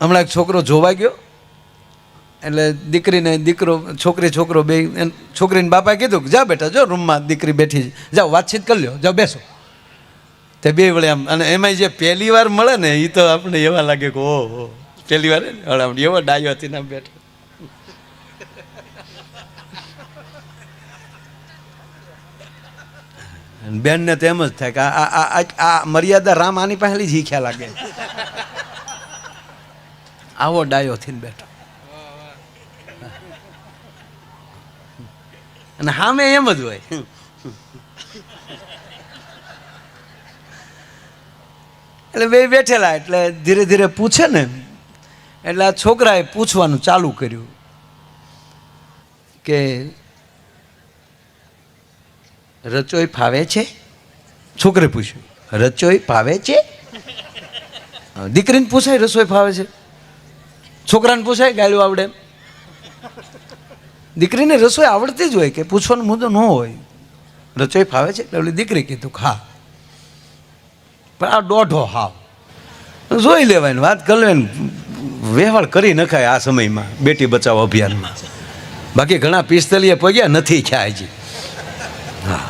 હમણાં એક છોકરો જોવા ગયો, એટલે દીકરીને દીકરો, છોકરી છોકરો બે, છોકરીને બાપાએ કીધું કે જા બેટા, જો રૂમમાં દીકરી બેઠી છે, જાઓ વાતચીત કરી લો, જાઓ બેસો. તે બે વળે આમ, અને એમાં જે પહેલી વાર મળે ને એ તો આપણે એવા લાગે કે ઓહો, પહેલી વાર ને એવો ડાયો હતી ને બેઠો. બેનને તો એમ જ થાય કે આ મર્યાદા રામ આની પહેલી જ શીખ્યા લાગે. આવો ડાયો થઈને બેઠો, અને સામે એમ જ હોય. એટલે બે બેઠેલા, એટલે ધીરે ધીરે પૂછે ને, એટલે આ છોકરાએ પૂછવાનું ચાલુ કર્યું કે રચોઈ ફાવે છે? છોકરે પૂછ્યું, રચોઈ ફાવે છે? દીકરીને પૂછાય રસોઈ ફાવે છે? છોકરાને પૂછાય ગાળ્યું આવડે? દીકરીને રસોઈ આવડતી જ હોય, કે પૂછવાનો મુદ્દો ન હોય. રસોઈ ફાવે છે? એટલે દીકરી કીધું હા, પણ આ દોઢો હાવ જોઈ લેવાય, વાત કરી લેવાય, વ્યવહાર કરી નખાય આ સમયમાં બેટી બચાવો અભિયાનમાં. બાકી ઘણા 45 પગ્યા નથી ખ્યા હજી. હા,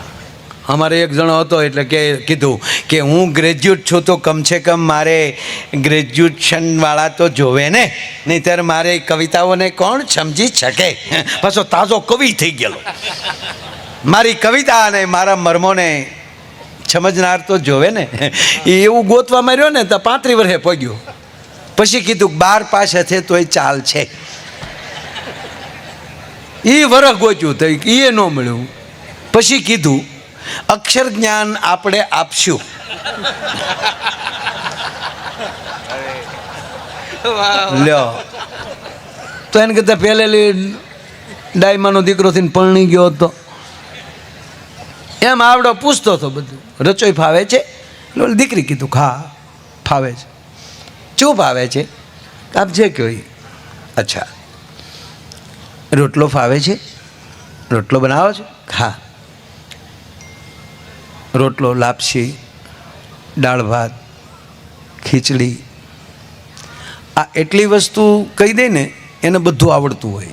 અમારે એક જણો હતો, એટલે કે કીધું કે હું ગ્રેજ્યુએટ છું તો કમસે કમ મારે ગ્રેજ્યુએશનવાળા તો જોવે ને, નહીં ત્યારે મારે કવિતાઓને કોણ સમજી શકે? પાછો તાજો કવિ થઈ ગયેલો, મારી કવિતા અને મારા મર્મોને સમજનાર તો જોવે ને. એવું ગોતવા માર્યો ને તો 35 વર્ષે પગ્યો. પછી કીધું 12 પાસ છે તોય ચાલ છે. એ વરસ ગોચ્યું તો એ ન મળ્યું. પછી કીધું અક્ષર જ્ઞાન આપણે આપશું. લ્યો, તો એને કરતા પહેલેલી ડાયમાનો દીકરો થઈને પરણી ગયો હતો. એમ આવડો પૂછતો હતો બધું. રચોઈ ફાવે છે? એટલે દીકરી કીધું હા ફાવે છે. શું ફાવે છે? આપ જે કહો. અચ્છા, રોટલો ફાવે છે? રોટલો બનાવો છો? હા. રોટલો, લાપસી, દાળ ભાત, ખીચડી, આ એટલી વસ્તુ કહી દે ને એને બધું આવડતું હોય.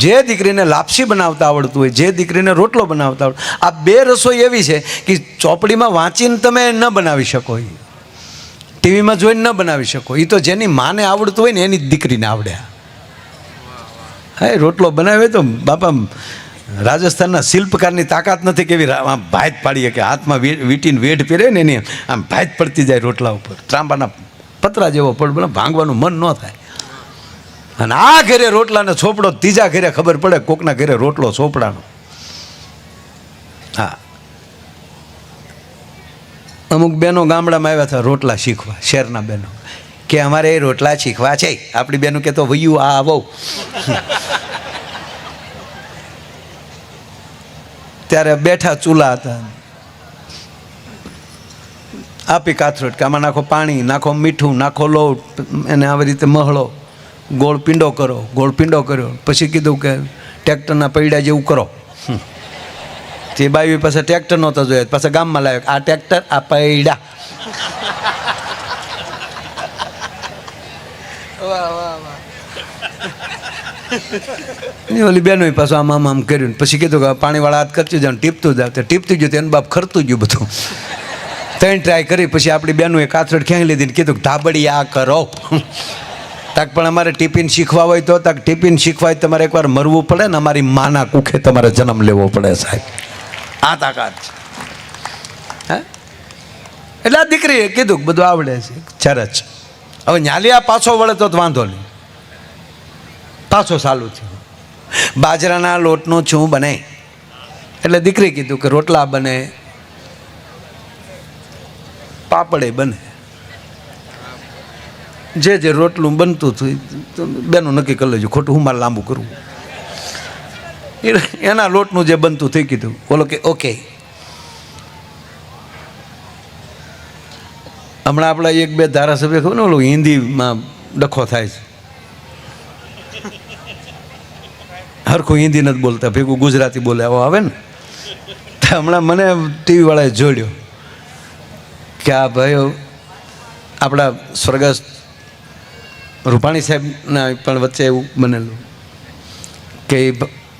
જે દીકરીને લાપસી બનાવતા આવડતું હોય, જે દીકરીને રોટલો બનાવતા આવડતું, આ બે રસોઈ એવી છે કે ચોપડીમાં વાંચીને તમે ન બનાવી શકો, ટીવીમાં જોઈને ન બનાવી શકો. એ તો જેની માને આવડતું હોય ને એની જ દીકરીને આવડે. હા, રોટલો બનાવે તો બાપા રાજસ્થાનના શિલ્પકારની તાકાત નથી કેવી આમ ભાત પાડીએ, કે હાથમાં વીટીને વેઢ પહેરે ને એની આમ ભાત પડતી જાય રોટલા ઉપર, ત્રાંબાના પતરા જેવો પડ, ભાંગવાનું મન ન થાય. અને આ ઘરે રોટલાને ચોપડો, ત્રીજા ઘરે ખબર પડે કોકના ઘરે રોટલો ચોપડાનો. હા, અમુક બહેનો ગામડામાં આવ્યા હતા રોટલા શીખવા, શહેરના બહેનો, કે અમારે રોટલા શીખવા છે. આપણી બહેનો કે તો વયું આ આવો. ત્યારે બેઠા ચૂલા હતા, આપી કાથરોટ, કે આમાં નાખો પાણી, નાખો મીઠું, નાખો લોટ, એને આવી રીતે મહળો, ગોળ પીંડો કરો. ગોળ પીંડો કર્યો. પછી કીધું કે ટ્રેક્ટરના પૈડા જેવું કરો. તે બાવી પાસે ટ્રેક્ટર નહોતો જોયા, પાછા ગામમાં લાવ્યો, આ ટ્રેક્ટર, આ પૈડા. ઓલી બેનો પાછું આમ આમ આમ કર્યું. પછી કીધું કે પાણીવાળા હાથ કરતું જાવ, ટીપતું જાવ. તે ટીપતું ગયું, એનું બાપ ખરતું ગયું બધું. 3 ટ્રાય કરી. પછી આપણી બેનું કાથરડ ક્યાંય લીધી, કીધું ધાબડી આ કરો. તાક પણ અમારે ટિફિન શીખવા હોય તો, તાક ટિફિન શીખવા હોય તમારે એકવાર મરવું પડે ને, અમારી માના કુખે તમારે જન્મ લેવો પડે સાહેબ. આ તાકાત છે. હા, એટલે આ દીકરીએ કીધું બધું આવડે છે, ચરચ. હવે ન્યાલિયા પાછો વળે તો વાંધો નહીં, પાછો ચાલુ થયો. બાજરાના લોટનું શું બને? એટલે દીકરી કીધું કે રોટલા બને, પાપડે બને. જે જે રોટલું બનતું હતું બેનું નક્કી કરી લેજો, ખોટું હું મારે લાંબુ કરવું. એના લોટનું જે બનતું થઈ કીધું. બોલો કે ઓકે. હમણાં આપણા 1-2 ધારાસભ્ય ખબર ને ઓલું હિન્દીમાં ડખો થાય છે, હરખું હિન્દી નથી બોલતા, ભેગું ગુજરાતી બોલે આવો આવે ને. હમણાં મને ટીવી વાળાએ જોડ્યો કે આ ભાઈઓ આપણા સ્વર્ગસ્થ રૂપાણી સાહેબના પણ વચ્ચે એવું બનેલું કે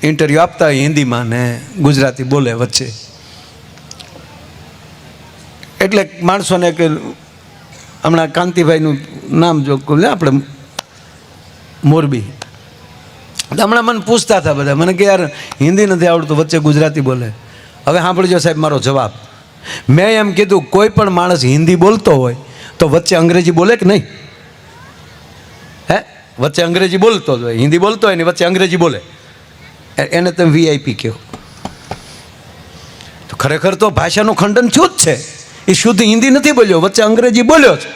ઇન્ટરવ્યૂ આપતા હોય હિન્દીમાં ને ગુજરાતી બોલે વચ્ચે, એટલે માણસોને કે હમણાં કાંતિભાઈનું નામ જો લે આપણે મોરબી, હમણાં મને પૂછતા હતા બધા, મને કે યાર હિન્દી નથી આવડતું, વચ્ચે ગુજરાતી બોલે. હવે સાંભળજો સાહેબ મારો જવાબ. મેં એમ કીધું કોઈ પણ માણસ હિન્દી બોલતો હોય તો વચ્ચે અંગ્રેજી બોલે કે નહીં? હે, વચ્ચે અંગ્રેજી બોલતો જ હોય, હિન્દી બોલતો હોય ને વચ્ચે અંગ્રેજી બોલે, એને તમે VIP કહો. તો ખરેખર તો ભાષાનું ખંડન થયું જ છે. એ શુદ્ધ હિન્દી નથી બોલ્યો, વચ્ચે અંગ્રેજી બોલ્યો છે.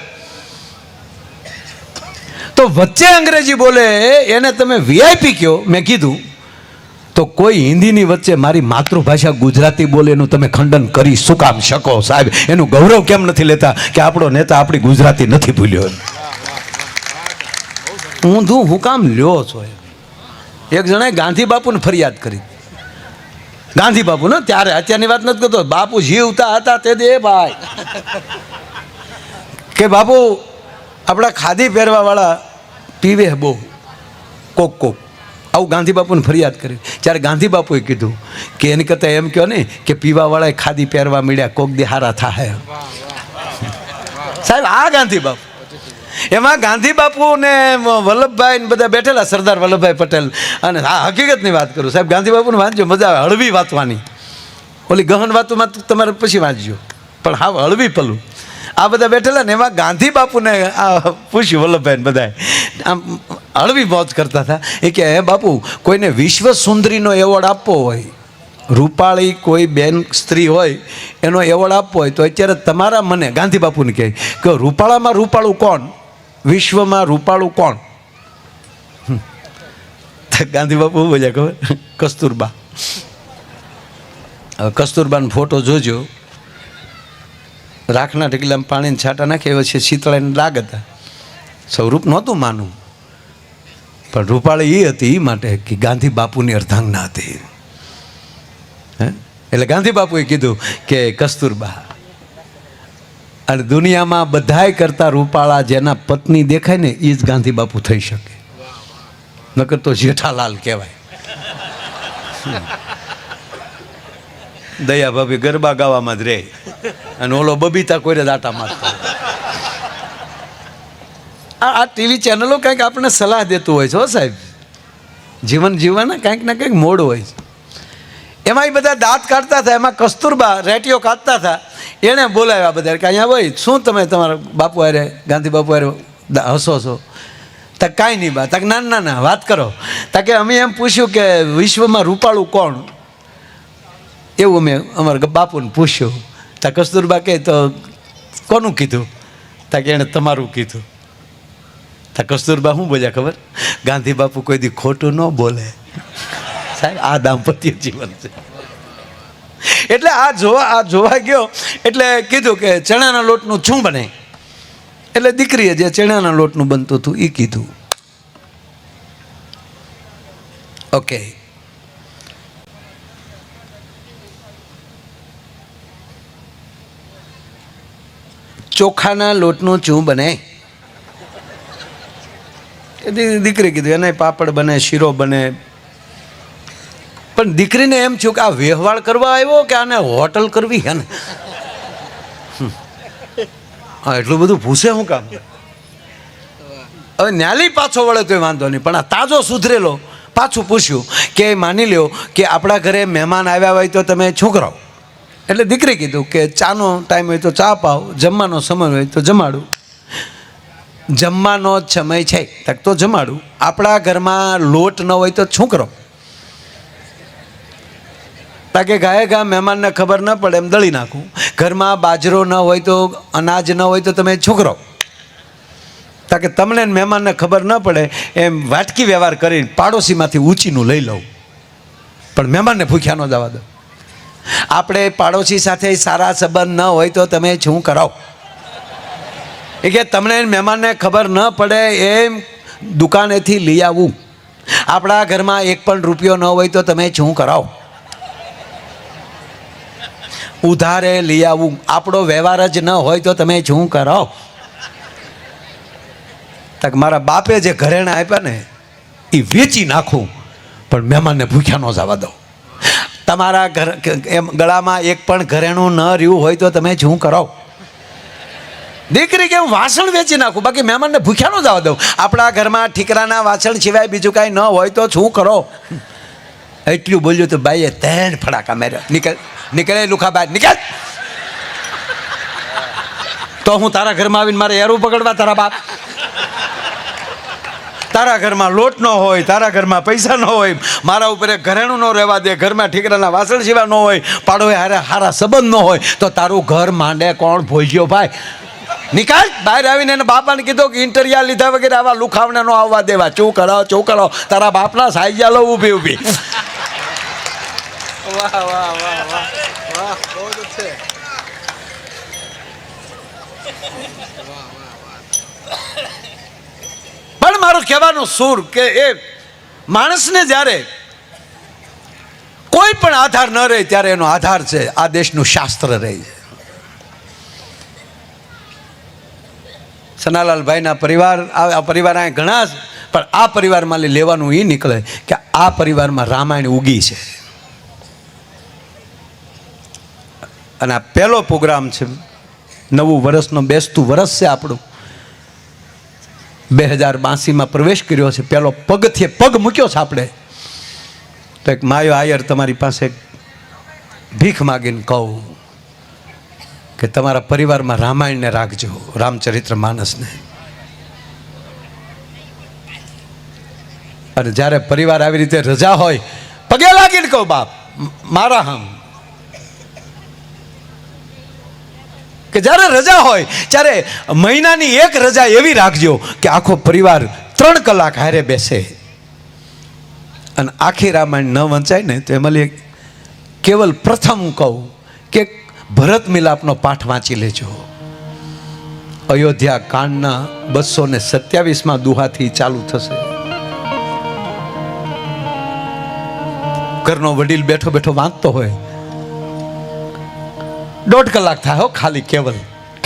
તો વચ્ચે અંગ્રેજી બોલે એને તમે VIP કહો. મેં કીધું તો કોઈ હિન્દીની વચ્ચે મારી માતૃભાષા ગુજરાતી બોલે એનું તમે ખંડન કરી શું કામ શકો સાહેબ? એનું ગૌરવ કેમ નથી લેતા કે આપણો નેતા આપણી ગુજરાતી નથી ભૂલ્યો? ઊંધું હું કામ લ્યો છો? એક જણાએ ગાંધી બાપુને ફરિયાદ કરી. ગાંધી બાપુ ને ત્યારે, અત્યારની વાત નથી કરતો, બાપુ જીવતા હતા તે દે ભાઈ, કે બાપુ આપણા ખાદી પહેરવા વાળા પીવે બહુ કોક કોક, આવું ગાંધી બાપુને ફરિયાદ કરી. ત્યારે ગાંધી બાપુએ કીધું કે એની કરતાં એમ કહો ને કે પીવાવાળાએ ખાદી પહેરવા મળ્યા, કોક દી હારા થાય. સાહેબ આ ગાંધી બાપુ, એમાં ગાંધી બાપુ ને વલ્લભભાઈ ને બધા બેઠેલા, સરદાર વલ્લભભાઈ પટેલ. અને હા હકીકતની વાત કરું સાહેબ, ગાંધી બાપુને વાંચજો, મજા આવે. હળવી વાંચવાની, ઓલી ગહન વાતોમાં તમારે પછી વાંચજો, પણ હા હળવી પલું. આ બધા બેઠેલા ને એમાં ગાંધી બાપુને આ પૂછ્યું વલ્લભભાઈ બધાએ, આમ હળવી મોજ કરતા હતા. એ કે હે બાપુ, કોઈને વિશ્વ સુંદરીનો એવોર્ડ આપવો હોય, રૂપાળી કોઈ બેન સ્ત્રી હોય એનો એવોર્ડ આપવો હોય તો અત્યારે તમારા મને ગાંધી બાપુને કહે કે રૂપાળામાં રૂપાળું કોણ, વિશ્વમાં રૂપાળું કોણ? ગાંધી બાપુ બોલ્યા ખબર? કસ્તુરબા. હવે કસ્તુરબાનો ફોટો જોજો, રાખના ઢગલામાં પાણીને છાંટા નાખે પછી શીતળાને ડાઘ હતા. સ્વરૂપ નહોતું માનું, પણ રૂપાળી એ હતી એ માટે કે ગાંધી બાપુની અર્ધાંગના હતી. એટલે ગાંધી બાપુએ કીધું કે કસ્તુરબા, અને દુનિયામાં બધાય કરતા રૂપાળા જેના પત્ની દેખાય ને એ જ ગાંધી બાપુ થઈ શકે, નકર તો જેઠાલાલ કહેવાય. દયા ભાભી ગરબા ગાવામાં જ રહે અને ઓલો બબીતા કોઈને દાટા મારતો. આ ટીવી ચેનલો કંઈક આપણને સલાહ દેતું હોય છે હો સાહેબ, જીવન જીવવાના કંઈક ને કંઈક મોડ હોય છે. એમાં એ બધા દાંત કાઢતા હતા, એમાં કસ્તુરબા રેટીઓ કાઢતા હતા. એણે બોલાવ્યા બધા કે અહીંયા હોય શું તમે તમારા બાપુ હારે ગાંધી બાપુ હારે હસો છો? તક કાંઈ નહીં બા, તક ના ના વાત કરો. તકે અમે એમ પૂછ્યું કે વિશ્વમાં રૂપાળું કોણ, એવું અમે અમારા બાપુને પૂછ્યું. તા કસ્તુરબા કહે તો કોનું કીધું? તાકે એણે તમારું કીધું. તા કસ્તુરબા શું બોલ્યા ખબર? ગાંધી બાપુ કોઈ દી ખોટું ન બોલે. સાહેબ આ દાંપત્ય જીવન છે. એટલે આ જોવા ગયો એટલે કીધું કે ચણાના લોટનું શું બને? એટલે દીકરીએ જે ચણાના લોટનું બનતું હતું એ કીધું. ઓકે, ચોખાના લોટનું શું બને? દીકરી કીધું એને પાપડ બને, શીરો બને. પણ દીકરીને એમ થયું કે આ વ્યવહાર કરવા આવ્યો કે આને હોટલ કરવી હે ને? હા, એટલું બધું પૂછે શું કામ? હવે ન્યાલી પાછો વળે તોય વાંધો નહીં, પણ આ તાજો સુધરેલો પાછું પૂછ્યું કે માની લ્યો કે આપણા ઘરે મહેમાન આવ્યા હોય તો તમે શું કરો? એટલે દીકરી કીધું કે ચાનો ટાઈમ હોય તો ચા પાવ, જમવાનો સમય હોય તો જમાડું. જમવાનો જ સમય છે તક તો જમાડું. આપણા ઘરમાં લોટ ન હોય તો શું કરો? તાકે ગાયે ગા મહેમાનને ખબર ન પડે એમ દળી નાખું. ઘરમાં બાજરો ન હોય તો, અનાજ ન હોય તો તમે શું કરો? તાકે તમને મહેમાનને ખબર ન પડે એમ વાટકી વ્યવહાર કરીને પાડોશીમાંથી ઊંચીનું લઈ લઉં, પણ મહેમાનને ભૂખ્યા ન જવા દો. આપણે પાડોશી સાથે સારા સંબંધ ન હોય તો તમે શું કરાવો? એ કે તમને મહેમાનને ખબર ન પડે એમ દુકાનેથી લઈ આવવું. આપણા ઘરમાં એક પણ રૂપિયો ન હોય તો તમે શું કરાવો? ઉધારે લઈ આવવું. આપણો વ્યવહાર જ ન હોય તો તમે શું કરાવો? તક મારા બાપે જે ઘરેણા આપ્યા ને એ વેચી નાખું પણ મહેમાનને ભૂખ્યા ન જવા દઉં. તમારા ઘર એમ ગળામાં એક પણ ઘરેણું ન રહ્યું હોય તો તમે શું કરો? દીકરી કે હું વાસણ વેચી નાખું બાકી મહેમાનને ભૂખ્યા ન જવા દઉં. આપણા ઘરમાં ઠીકરાના વાસણ સિવાય બીજું કાંઈ ન હોય તો શું કરો? એટલું બોલ્યું તો બાઈએ ત્રણ ફડાકા માર્યા. નીકળે લુખા બહાર નીકળ. તો હું તારા ઘરમાં આવીને મારે એરું પકડવા? તારા બાપ તારા ઘરમાં લોટ ન હોય, તારા ઘરમાં પૈસા ન હોય, મારા ઉપર ઘરેણું ન રહેવા દે, ઘરમાં ઠીકરાના વાસણ સિવાય ન હોય, પાડોએ હારા સંબંધ ન હોય તો તારું ઘર માંડે કોણ? ભોજ્યો ભાઈ નિકાલ. બહાર આવીને એને બાપાને કીધું કે ઇન્ટરવ્યુ લીધા વગેરે આવા લુખાવને ન આવવા દેવા. ચૂ કરો તારા બાપના સાઈજા લો ઊભી ઊભી. વાહ વાહ વાહ વાહ વાહ, બહુ છે. પણ મારું કહેવાનું સૂર કે એ માણસને જ્યારે કોઈ પણ આધાર ન રહે ત્યારે એનો આધાર છે આ દેશનું શાસ્ત્ર રહે છે. સનાલાલભાઈના પરિવાર, આ પરિવાર અહીં ઘણા છે પણ આ પરિવારમાં લેવાનું એ નીકળે કે આ પરિવારમાં રામાયણ ઉગી છે. અને આ પહેલો પ્રોગ્રામ છે, નવું વર્ષનો બેસતું વર્ષ છે આપણું. 2082માં પ્રવેશ કર્યો છે, પહેલો પગથી પગ મૂક્યો છે આપણે. તો એક માયો આયર તમારી પાસે ભીખ માગીને કહું કે તમારા પરિવારમાં રામાયણને રાખજો, રામચરિત્ર માનસને. અને જ્યારે પરિવાર આવી રીતે રજા હોય પગે લાગીને કહું બાપ મારા હમ કે જ્યારે રજા હોય ત્યારે મહિનાની એક રજા એવી રાખજો કે આખો પરિવાર 3 કલાક હારે બેસે અને આખી રામાયણ ન વંચાય ને તો એમાં કેવલ પ્રથમ કહું કે ભરત મિલાપનો પાઠ વાંચી લેજો. અયોધ્યા કાંડના 227માં દુહાથી ચાલુ થશે. ઘરનો વડીલ બેઠો બેઠો વાંચતો હોય 1.5 કલાક થાય હો, ખાલી કેવલ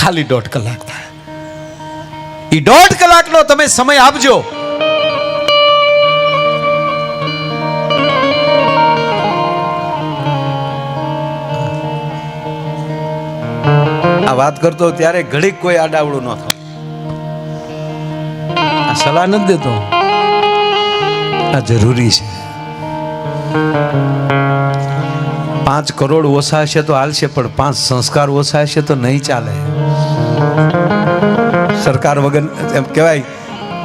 ખાલી 1.5 કલાક થાય. એ 1.5 કલાકનો તમે સમય આપજો. આ વાત કરતો ત્યારે ઘડીક કોઈ આડાવડું ન થાય. આ સલાહ નથી દેતો, આ જરૂરી છે. 5 કરોડ ઓછા હશે તો હાલશે પણ 5 સંસ્કાર ઓછા હશે તો નહીં ચાલે. સરકાર વગર એમ કહેવાય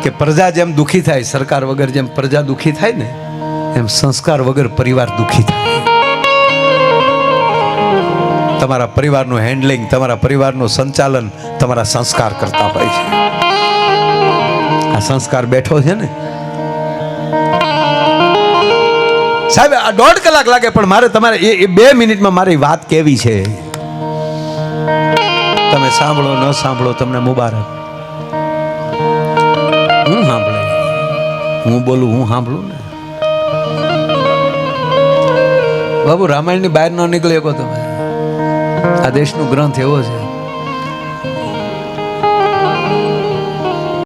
કે પ્રજા જેમ દુઃખી થાય, સરકાર વગર જેમ પ્રજા દુઃખી થાય ને એમ સંસ્કાર વગર પરિવાર દુઃખી થાય. તમારા પરિવારનું હેન્ડલિંગ, તમારા પરિવારનું સંચાલન તમારા સંસ્કાર કરતા હોય છે. આ સંસ્કાર બેઠો છે ને સાહેબ, આ 1.5 કલાક લાગે પણ મારે તમારે એ 2 મિનિટમાં મારી વાત કેવી છે તમે સાંભળો ન સાંભળો તમને મુબારક. હું સાંભળે, હું બોલું, હું સાંભળું ને બાબુ. રામાયણની બહાર ન નીકળી શકો તમે. આ દેશનો ગ્રંથ એવો છે